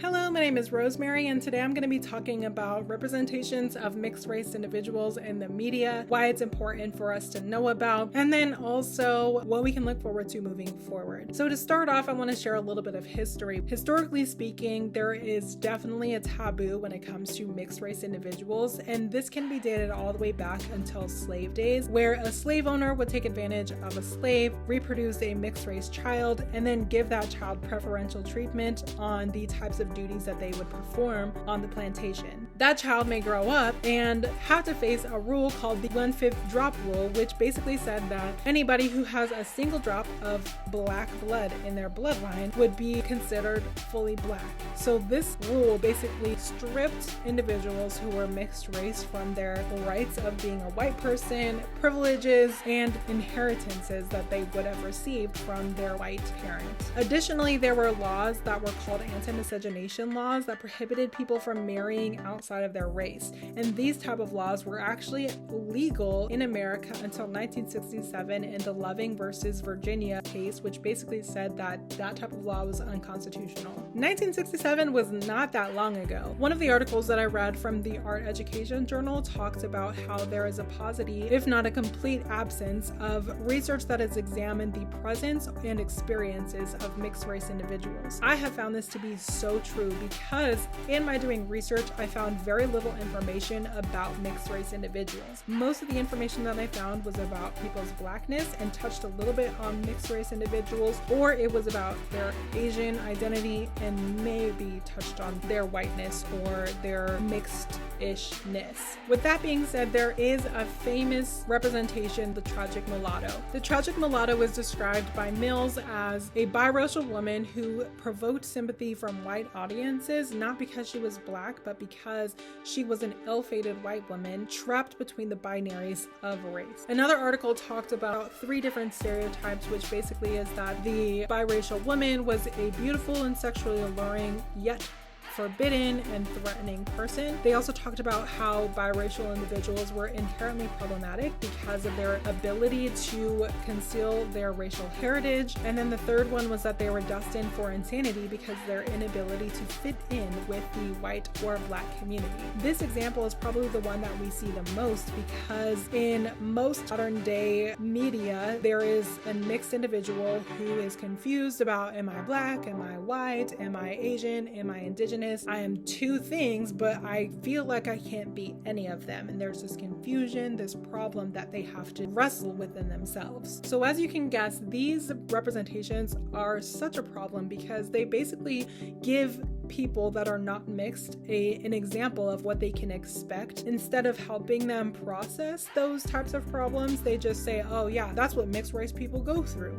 Hello, my name is Rosemary, and today I'm going to be talking about representations of mixed race individuals in the media, why it's important for us to know about, and then also what we can look forward to moving forward. So to start off, I want to share a little bit of history. Historically speaking, there is definitely a taboo when it comes to mixed race individuals, and this can be dated all the way back until slave days, where a slave owner would take advantage of a slave, reproduce a mixed race child, and then give that child preferential treatment on the types of duties that they would perform on the plantation. That child may grow up and have to face a rule called the 1/5 drop rule, which basically said that anybody who has a single drop of black blood in their bloodline would be considered fully black. So this rule basically stripped individuals who were mixed race from their rights of being a white person, privileges, and inheritances that they would have received from their white parents. Additionally, there were laws that were called anti-miscegenation laws that prohibited people from marrying outside of their race. And these type of laws were actually legal in America until 1967 in the Loving versus Virginia case, which basically said that that type of law was unconstitutional. 1967 was not that long ago. One of the articles that I read from the Art Education Journal talked about how there is a paucity, if not a complete absence, of research that has examined the presence and experiences of mixed race individuals. I have found this to be so true because in my doing research, I found very little information about mixed race individuals. Most of the information that I found was about people's blackness and touched a little bit on mixed race individuals, or it was about their Asian identity and maybe touched on their whiteness or their mixed-ishness. With that being said, there is a famous representation, the tragic mulatto. The tragic mulatto was described by Mills as a biracial woman who provoked sympathy from white audiences, not because she was black, but because she was an ill-fated white woman trapped between the binaries of race. Another article talked about 3 different stereotypes, which basically is that the biracial woman was a beautiful and sexually alluring, yet forbidden and threatening person. They also talked about how biracial individuals were inherently problematic because of their ability to conceal their racial heritage. And then the third one was that they were destined for insanity because of their inability to fit in with the white or black community. This example is probably the one that we see the most because in most modern day media, there is a mixed individual who is confused about, am I black? Am I white? Am I Asian? Am I indigenous? I am 2 things, but I feel like I can't be any of them. And there's this confusion, this problem that they have to wrestle within themselves. So as you can guess, these representations are such a problem because they basically give people that are not mixed an example of what they can expect. Instead of helping them process those types of problems, they just say, oh yeah, that's what mixed race people go through.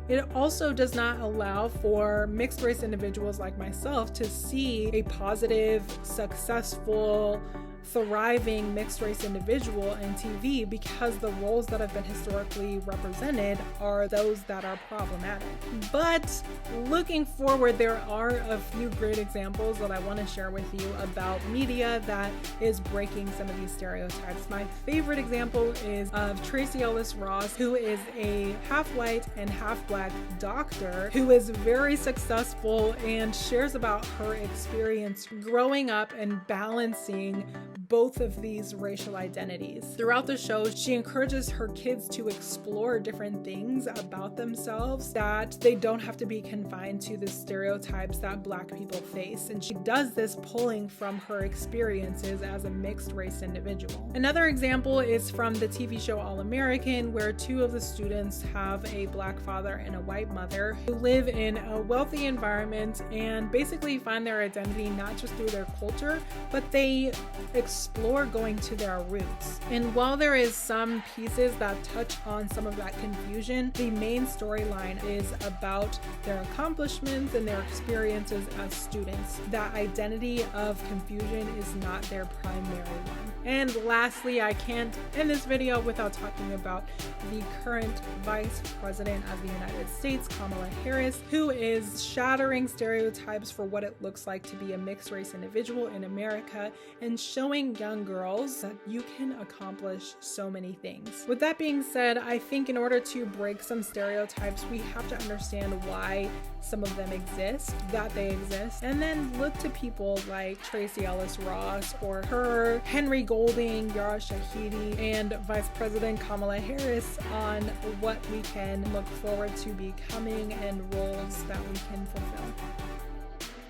It also does not allow for mixed race individuals like myself to see a positive, successful, thriving mixed race individual in TV because the roles that have been historically represented are those that are problematic. But looking forward, there are a few great examples that I want to share with you about media that is breaking some of these stereotypes. My favorite example is of Tracee Ellis Ross, who is a half white and half black doctor who is very successful and shares about her experience growing up and balancing both of these racial identities. Throughout the show, she encourages her kids to explore different things about themselves, that they don't have to be confined to the stereotypes that black people face. And she does this pulling from her experiences as a mixed race individual. Another example is from the TV show All American, where 2 of the students have a black father and a white mother who live in a wealthy environment and basically find their identity not just through their culture, but they explore going to their roots. And while there is some pieces that touch on some of that confusion, the main storyline is about their accomplishments and their experiences as students. That identity of confusion is not their primary one. And lastly, I can't end this video without talking about the current Vice President of the United States, Kamala Harris, who is shattering stereotypes for what it looks like to be a mixed race individual in America and showing showing young girls that you can accomplish so many things. With that being said, I think in order to break some stereotypes, we have to understand why some of them exist, that they exist, and then look to people like Tracy Ellis Ross or her, Henry Golding, Yara Shahidi, and Vice President Kamala Harris on what we can look forward to becoming and roles that we can fulfill.